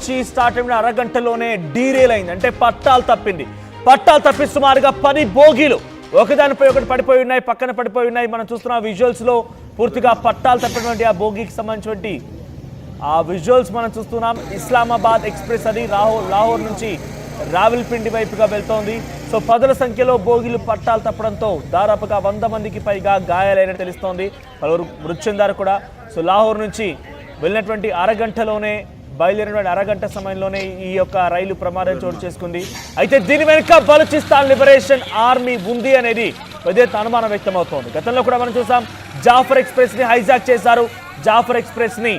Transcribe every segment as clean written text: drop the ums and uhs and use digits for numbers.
నుంచి స్టార్ట్ అయిన అరగంటలోనే డీరేల్ అయింది. అంటే పట్టాలు తప్పి సుమారుగా 10 బోగీలు ఒకదానిపై ఒకటి పడిపోయి ఉన్నాయి, పక్కన పడిపోయి ఉన్నాయి. మనం చూస్తున్న విజువల్స్ లో పూర్తిగా పట్టాలు తప్పినటువంటి ఆ బోగీకి సంబంధించినటువంటి ఆ విజువల్స్ మనం చూస్తున్నాం. ఇస్లామాబాద్ ఎక్స్ప్రెస్ అది లాహోర్ నుంచి రావిల్పిండి వైపుగా వెళ్తోంది. సో 10ల సంఖ్యలో బోగీలు పట్టాలు తప్పడంతో దాదాపుగా 100 మందికి పైగా గాయాలైనట్టు తెలుస్తోంది. పలువురు మృతి చెందారు కూడా. సో లాహోర్ నుంచి వెళ్ళినటువంటి అరగంటలోనే బయలుదేరినటువంటి అరగంట సమయంలోనే ఈ యొక్క రైలు ప్రమాదం చోటు చేసుకుంది. అయితే దీని వెనుక బలూచిస్తాన్ లిబరేషన్ ఆర్మీ ఉంది అనేది పెద్ద అనుమానం వ్యక్తమవుతోంది. గతంలో కూడా మనం చూసాం, జాఫర్ ఎక్స్ప్రెస్ ని హైజాక్ చేశారు. జాఫర్ ఎక్స్ప్రెస్ ని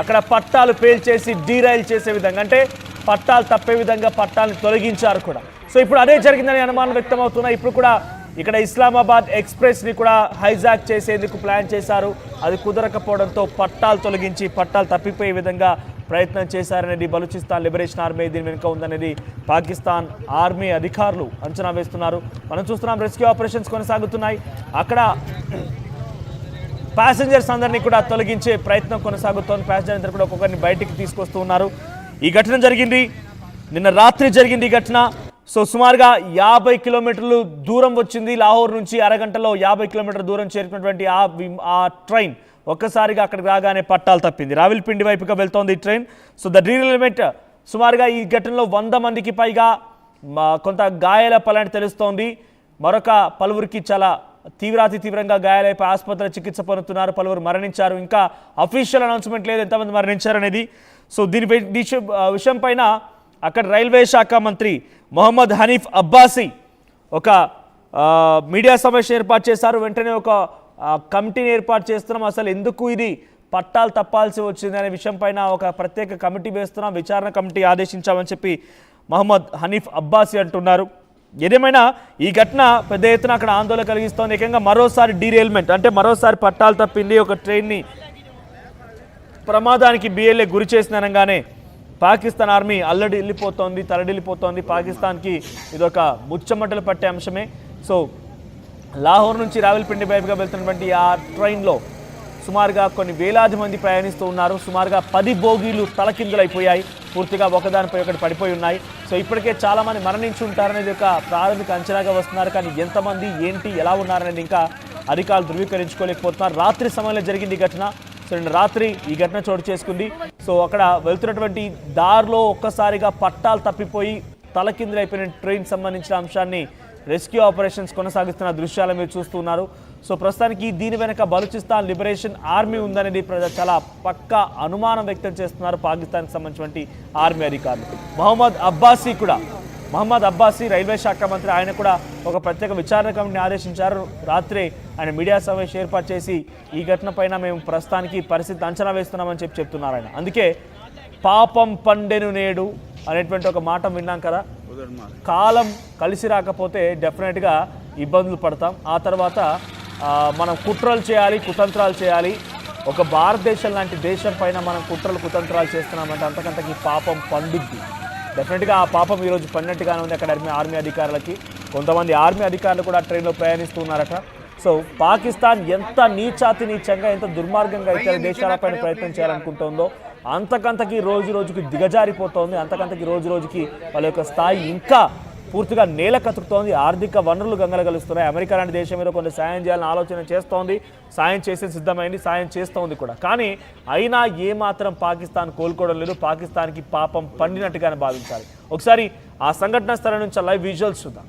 అక్కడ పట్టాలు పేల్చేసి డీరైల్ చేసే విధంగా, అంటే పట్టాలు తప్పే విధంగా పట్టాలను తొలగించారు కూడా. సో ఇప్పుడు అదే జరిగిందని అనుమానం వ్యక్తమవుతున్నాయి. ఇప్పుడు కూడా ఇక్కడ ఇస్లామాబాద్ ఎక్స్ప్రెస్ ని కూడా హైజాక్ చేసేందుకు ప్లాన్ చేశారు. అది కుదరకపోవడంతో పట్టాలు తొలగించి పట్టాలు తప్పిపోయే విధంగా ప్రయత్నం చేశారనేది బలూచిస్తాన్ లిబరేషన్ ఆర్మీ దీని వెనుక ఉందనేది పాకిస్తాన్ ఆర్మీ అధికారులు అంచనా వేస్తున్నారు. మనం చూస్తున్నాం, రెస్క్యూ ఆపరేషన్స్ కొనసాగుతున్నాయి. అక్కడ ప్యాసింజర్స్ అందరినీ కూడా తొలగించే ప్రయత్నం కొనసాగుతోంది. ప్యాసింజర్ అందరూ కూడా ఒక్కొక్కరిని బయటికి తీసుకొస్తూ ఉన్నారు. ఈ ఘటన జరిగింది నిన్న రాత్రి జరిగింది ఈ ఘటన. సో సుమారుగా 50 కిలోమీటర్లు దూరం వచ్చింది. లాహోర్ నుంచి అరగంటలో 50 కిలోమీటర్ల దూరం చేరుకున్నటువంటి ఆ ట్రైన్ ఒక్కసారిగా అక్కడికి రాగానే పట్టాలు తప్పింది. రావిల్పిండి వైపుగా వెళ్తోంది ఈ ట్రైన్. సో ద డీరైల్మెంట్ సుమారుగా ఈ ఘటనలో 100 మందికి పైగా కొంత గాయాల పలాంటి తెలుస్తోంది. మరొక పలువురికి చాలా తీవ్రంగా గాయాలైపోయి ఆసుపత్రిలో చికిత్స పొందుతున్నారు. పలువురు మరణించారు. ఇంకా అఫీషియల్ అనౌన్స్మెంట్ లేదు ఎంతమంది మరణించారు అనేది. సో దీని విషయం పైన అక్కడ రైల్వే శాఖ మంత్రి మొహమ్మద్ హనీఫ్ అబ్బాసీ ఒక మీడియా సమావేశం ఏర్పాటు చేశారు. వెంటనే ఒక కమిటీని ఏర్పాటు చేస్తున్నాం, అసలు ఎందుకు ఇది పట్టాలు తప్పాల్సి వచ్చింది అనే విషయం పైన ఒక ప్రత్యేక కమిటీ వేస్తున్నాం, విచారణ కమిటీ ఆదేశించామని చెప్పి మొహమ్మద్ హనీఫ్ అబ్బాసీ అంటున్నారు. ఏదేమైనా ఈ ఘటన పెద్ద ఎత్తున అక్కడ ఆందోళన కలిగిస్తోంది. ఏకంగా మరోసారి డీరైల్మెంట్, అంటే మరోసారి పట్టాలు తప్పింది, ఒక ట్రైన్ని ప్రమాదానికి బిఎల్ఏ గురి చేసినగానే పాకిస్తాన్ ఆర్మీ తలడిల్లిపోతోంది. పాకిస్తాన్కి ఇదొక ముచ్చమటలు పట్టే అంశమే. సో లాహోర్ నుంచి రావిల్పిండి వైపుగా వెళ్తున్నటువంటి ఆ ట్రైన్లో సుమారుగా కొన్ని వేలాది మంది ప్రయాణిస్తూ ఉన్నారు. సుమారుగా 10 బోగీలు తలకిందులైపోయాయి, పూర్తిగా ఒకదానిపై ఒకటి పడిపోయి ఉన్నాయి. సో ఇప్పటికే చాలామంది మరణించి ఉంటారనేది ఒక ప్రాథమిక అంచనాగా వస్తున్నారు. కానీ ఎంతమంది ఏంటి ఎలా ఉన్నారనేది ఇంకా అధికారులు ధృవీకరించుకోలేకపోతున్నారు. రాత్రి సమయంలో జరిగింది ఈ ఘటన. సో నిన్న రాత్రి ఈ ఘటన చోటు చేసుకుంది. సో అక్కడ వెళ్తున్నటువంటి దారిలో ఒక్కసారిగా పట్టాలు తప్పిపోయి తలకిందులైపోయిన ట్రైన్ సంబంధించిన అంశాన్ని రెస్క్యూ ఆపరేషన్స్ కొనసాగిస్తున్న దృశ్యాలు మీరు చూస్తున్నారు. సో ప్రస్తుతానికి దీని వెనక బలూచిస్తాన్ లిబరేషన్ ఆర్మీ ఉందనేది చాలా పక్కా అనుమానం వ్యక్తం చేస్తున్నారు పాకిస్తాన్కి సంబంధించినటువంటి ఆర్మీ అధికారులు. మొహమ్మద్ అబ్బాసీ రైల్వే శాఖ మంత్రి, ఆయన కూడా ఒక ప్రత్యేక విచారణ కమిటీని ఆదేశించారు. రాత్రే ఆయన మీడియా సమావేశం ఏర్పాటు చేసి ఈ ఘటన పైన మేము ప్రస్తుతానికి పరిస్థితి అంచనా వేస్తున్నామని చెప్తున్నారు ఆయన. అందుకే పాపం పండెను నేడు అనేటువంటి ఒక మాట విన్నాం కదా. కాలం కలిసి రాకపోతే డెఫినెట్గా ఇబ్బందులు పడతాం. ఆ తర్వాత మనం కుతంత్రాలు చేయాలి. ఒక భారతదేశం లాంటి దేశం పైన మనం కుతంత్రాలు చేస్తున్నామంటే అంతకంతకి పాపం పండుద్ది. డెఫినెట్గా ఆ పాపం ఈరోజు పడినట్టుగానే ఉంది అక్కడ ఆర్మీ అధికారులకి. కొంతమంది ఆర్మీ అధికారులు కూడా ట్రైన్లో ప్రయాణిస్తూ ఉన్నారట. సో పాకిస్తాన్ ఎంత నీచంగా ఎంత దుర్మార్గంగా ఇతర దేశాలపైన ప్రయత్నం చేయాలనుకుంటుందో అంతకంతకి రోజుకి దిగజారిపోతోంది. అంతకంతకి రోజుకి వాళ్ళ యొక్క స్థాయి ఇంకా పూర్తిగా నేల కతుకుతోంది. ఆర్థిక వనరులు గంగలగలుస్తున్నాయి. అమెరికా లాంటి దేశం మీద కొంత సాయం చేయాలని ఆలోచన చేస్తోంది, సాయం చేసే సిద్ధమైంది, సాయం చేస్తోంది కూడా. కానీ అయినా ఏమాత్రం పాకిస్తాన్ కోలుకోవడం లేదు. పాకిస్తాన్కి పాపం పండినట్టుగానే భావించాలి. ఒకసారి ఆ సంఘటన స్థలం నుంచి లైవ్ విజువల్స్ చూద్దాం.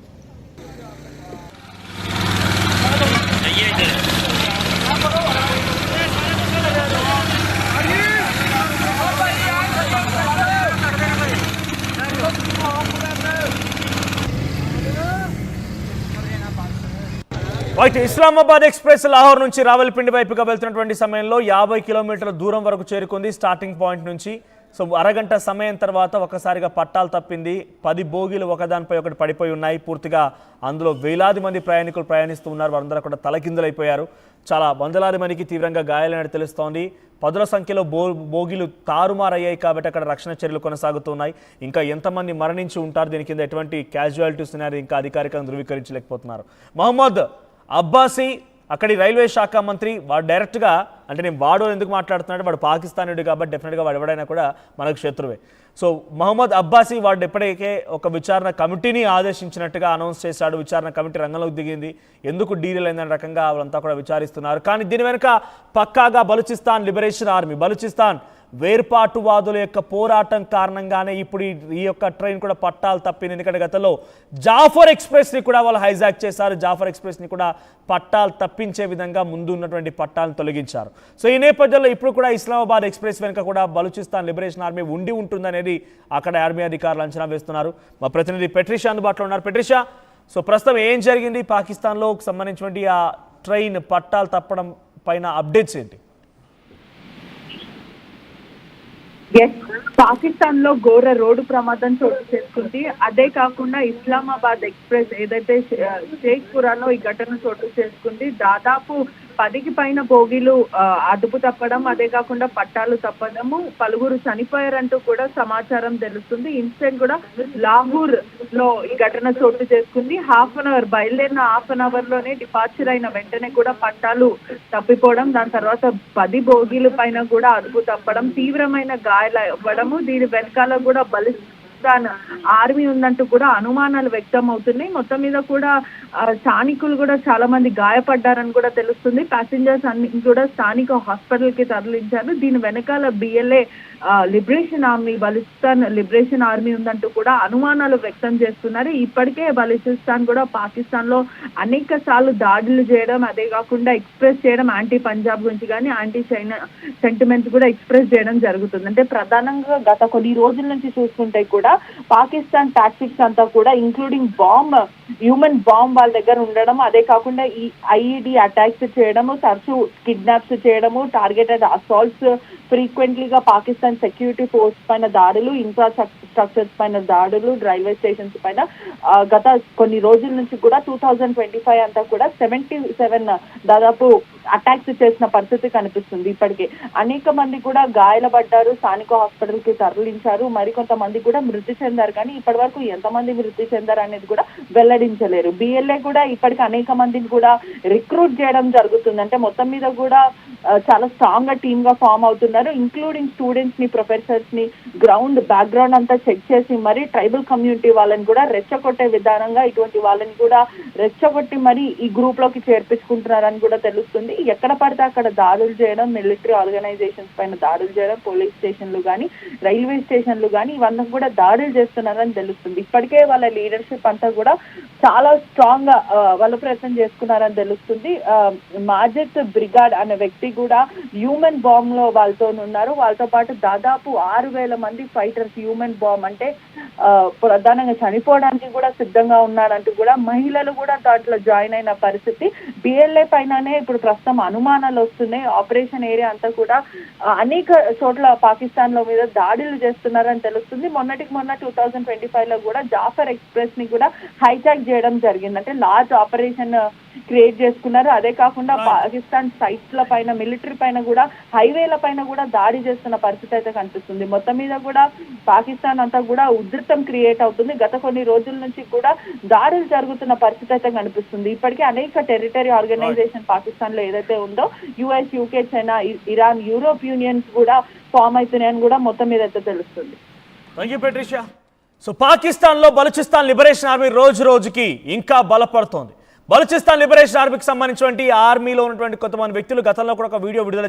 ఇస్లామాబాద్ ఎక్స్ప్రెస్ లాహోర్ నుంచి రావల్పిండి వైపుగా వెళ్తున్నటువంటి సమయంలో 50 కిలోమీటర్ల దూరం వరకు చేరుకుంది స్టార్టింగ్ పాయింట్ నుంచి. సో అరగంట సమయం తర్వాత ఒకసారిగా పట్టాలు తప్పింది. 10 బోగీలు ఒకదానిపై ఒకటి పడిపోయి ఉన్నాయి. పూర్తిగా అందులో వేలాది మంది ప్రయాణికులు ప్రయాణిస్తూ ఉన్నారు. వారందరూ కూడా తలకిందులైపోయారు. చాలా వందలాది మందికి తీవ్రంగా గాయాలైనట్టు తెలుస్తోంది. 10ల సంఖ్యలో బోగీలు తారుమారయ్యాయి కాబట్టి అక్కడ రక్షణ చర్యలు కొనసాగుతున్నాయి. ఇంకా ఎంతమంది మరణించి ఉంటారు, దీని కింద ఎటువంటి క్యాజువాలిటీస్ ఉన్నాయని ఇంకా అధికారికంగా ధృవీకరించలేకపోతున్నారు. మొహమ్మద్ అబ్బాసీ అక్కడి రైల్వే శాఖ మంత్రి, వారు డైరెక్ట్గా అంటే నేను వాడు ఎందుకు మాట్లాడుతున్నాడు, వాడు పాకిస్తానీయుడు కాబట్టి డెఫినెట్గా వాడు ఎవడైనా కూడా మనకు శత్రువే. సో మహమ్మద్ అబ్బాసీ వాడు ఎప్పటికే ఒక విచారణ కమిటీని ఆదేశించినట్టుగా అనౌన్స్ చేశాడు. విచారణ కమిటీ రంగంలోకి దిగింది. ఎందుకు డీల్ అయిందనే రకంగా వాళ్ళంతా కూడా విచారిస్తున్నారు. కానీ దీని వెనుక పక్కాగా బలూచిస్తాన్ లిబరేషన్ ఆర్మీ, బలూచిస్తాన్ వేర్పాటువాదుల యొక్క పోరాటం కారణంగానే ఇప్పుడు ఈ యొక్క ట్రైన్ కూడా పట్టాలు తప్పింది. ఎందుకంటే గతంలో జాఫర్ ఎక్స్ప్రెస్ని కూడా వాళ్ళు హైజాక్ చేశారు. జాఫర్ ఎక్స్ప్రెస్ని కూడా పట్టాలు తప్పించే విధంగా ముందు ఉన్నటువంటి పట్టాలను తొలగించారు. సో ఈ నేపథ్యంలో ఇప్పుడు కూడా ఇస్లామాబాద్ ఎక్స్ప్రెస్ వెనుక కూడా బలూచిస్తాన్ లిబరేషన్ ఆర్మీ ఉండి ఉంటుందనేది అక్కడ ఆర్మీ అధికారులు అంచనా వేస్తున్నారు. మా ప్రతినిధి పెట్రిషా అందుబాటులో ఉన్నారు. పెట్రిషా, సో ప్రస్తుతం ఏం జరిగింది పాకిస్తాన్లో సంబంధించినటువంటి ఆ ట్రైన్ పట్టాలు తప్పడం పైన అప్డేట్స్ ఏంటి? పాకిస్తాన్ లో ఘోర రోడ్డు ప్రమాదం చోటు చేసుకుంది. అదే కాకుండా ఇస్లామాబాద్ ఎక్స్ప్రెస్ ఏదైతే షేక్పురాలో ఈ ఘటన చోటు చేసుకుంది. దాదాపు 10కి పైన బోగీలు అదుపు తప్పడం, అదే కాకుండా పట్టాలు తప్పడము, పలువురు చనిపోయారంటూ కూడా సమాచారం తెలుస్తుంది. ఇన్సిడెంట్ కూడా లాహోర్ లో ఈ ఘటన చోటు చేసుకుంది. బయలుదేరిన హాఫ్ అన్ అవర్ లోనే డిపార్చర్ అయిన వెంటనే కూడా పట్టాలు తప్పిపోవడం, దాని తర్వాత 10 బోగీల పైన కూడా అదుపు తప్పడం, తీవ్రమైన గాయాలు అవ్వడము, దీని వెనకాల కూడా ఆర్మీ ఉందంటూ కూడా అనుమానాలు వ్యక్తం అవుతున్నాయి. మొత్తం మీద కూడా స్థానికులు కూడా చాలా మంది గాయపడ్డారని కూడా తెలుస్తుంది. ప్యాసింజర్స్ అన్ని కూడా స్థానిక హాస్పిటల్ కి తరలించారు. దీని వెనకాల BLA liberation army, Balochistan liberation army ఉందంటూ కూడా అనుమానాలు వ్యక్తం చేస్తున్నారు. ఇప్పటికే బలూచిస్తాన్ కూడా పాకిస్తాన్ లో అనేక సార్లు దాడులు చేయడం, అదే కాకుండా ఎక్స్ప్రెస్ చేయడం యాంటీ పంజాబ్ గురించి కానీ యాంటీ చైనా సెంటిమెంట్స్ కూడా ఎక్స్ప్రెస్ చేయడం జరుగుతుంది. అంటే ప్రధానంగా గత కొన్ని రోజుల నుంచి చూసుకుంటే కూడా పాకిస్తాన్ టాక్టిక్స్ అంతా కూడా ఇంక్లూడింగ్ హ్యూమన్ బాంబ్ వాళ్ళ దగ్గర ఉండడం, అదే కాకుండా ఈ IED అటాక్స్ చేయడము, తరచూ కిడ్నాప్స్ చేయడము, టార్గెటెడ్ అసాల్ట్స్, ఫ్రీక్వెంట్లీగా పాకిస్తాన్ సెక్యూరిటీ ఫోర్స్ పైన దాడులు, ఇన్ఫ్రాస్ట్రక్చర్స్ పైన దాడులు, రైల్వే స్టేషన్స్ పైన గత కొన్ని రోజుల నుంచి కూడా 2025 అంతా కూడా 77 దాదాపు అటాక్స్ చేసిన పరిస్థితి కనిపిస్తుంది. ఇప్పటికే అనేక మంది కూడా గాయాలపడ్డారు, స్థానిక హాస్పిటల్ కి తరలించారు, మరికొంతమంది కూడా మృతి చెందారు. కానీ ఇప్పటి వరకు ఎంతమంది మృతి చెందారు అనేది కూడా వెల్లడించలేరు. BLA కూడా ఇప్పటికి అనేక మందిని కూడా రిక్రూట్ చేయడం జరుగుతుంది. అంటే మొత్తం మీద కూడా చాలా స్ట్రాంగ్ గా టీమ్ గా ఫామ్ అవుతున్నారు. ఇంక్లూడింగ్ స్టూడెంట్స్ ని, ప్రొఫెసర్స్ ని, గ్రౌండ్ బ్యాక్గ్రౌండ్ అంతా చెక్ చేసి మరి ట్రైబల్ కమ్యూనిటీ వాళ్ళని కూడా రెచ్చగొట్టే విధానంగా ఇటువంటి వాళ్ళని కూడా రెచ్చగొట్టి మరి ఈ గ్రూప్ లోకి చేర్పించుకుంటున్నారని కూడా తెలుస్తుంది. ఎక్కడ పడితే అక్కడ దాడులు చేయడం, మిలిటరీ ఆర్గనైజేషన్స్ పైన దాడులు చేయడం, పోలీస్ స్టేషన్లు కానీ, రైల్వే స్టేషన్లు కానీ ఇవన్నీ కూడా దాడులు చేస్తున్నారని తెలుస్తుంది. ఇప్పటికే వాళ్ళ లీడర్షిప్ అంతా కూడా చాలా స్ట్రాంగ్ గా వాళ్ళ ప్రయత్నం చేసుకున్నారని తెలుస్తుంది. మాజిద్ బ్రిగాడ్ అనే వ్యక్తి కూడా హ్యూమన్ బాంబ్ లో వాళ్ళతో ఉన్నారు. వాళ్ళతో పాటు దాదాపు 6,000 మంది ఫైటర్స్ హ్యూమన్ బాంబ్ అంటే ప్రధానంగా చనిపోవడానికి కూడా సిద్ధంగా ఉన్నారంటూ కూడా మహిళలు కూడా దాంట్లో జాయిన్ అయిన పరిస్థితి. BLA పైననే ఇప్పుడు ప్రస్తుతం అనుమానాలు వస్తున్నాయి. ఆపరేషన్ ఏరియా అంతా కూడా అనేక చోట్ల పాకిస్తాన్ లో మీద దాడులు చేస్తున్నారని తెలుస్తుంది. మొన్నటికి మొన్న 2025 లో కూడా జాఫర్ ఎక్స్ప్రెస్ ని కూడా హైజాక్ చేయడం జరిగింది. అంటే లార్జ్ ఆపరేషన్ క్రియేట్ చేసుకున్నారు. అదే కాకుండా పాకిస్తాన్ సైట్స్ ల పైన, మిలిటరీ పైన కూడా, హైవేల పైన కూడా దాడి చేస్తున్న పరిస్థితి అయితే కనిపిస్తుంది. మొత్తం మీద కూడా పాకిస్తాన్ అంతా కూడా ఉధృతం క్రియేట్ అవుతుంది. గత కొన్ని రోజుల నుంచి కూడా దాడులు జరుగుతున్న పరిస్థితి అయితే కనిపిస్తుంది. ఇప్పటికే అనేక టెరిటరీ ఆర్గనైజేషన్ పాకిస్తాన్ లో ఏదైతే ఉందో US, UK, China, Iran, Europe unions కూడా ఫామ్ అవుతున్నాయని కూడా మొత్తం మీద అయితే తెలుస్తుంది. సో పాకిస్తాన్ లో బలూచిస్తాన్ లిబరేషన్ ఆర్మీ రోజు రోజుకి ఇంకా బలపడుతోంది. బలూచిస్తాన్ లిబరేషన్ ఆర్మీకి సంబంధించినటువంటి ఆర్మీలో ఉన్నటువంటి కొంతమంది వ్యక్తులు గతంలో కూడా ఒక వీడియో విడుదల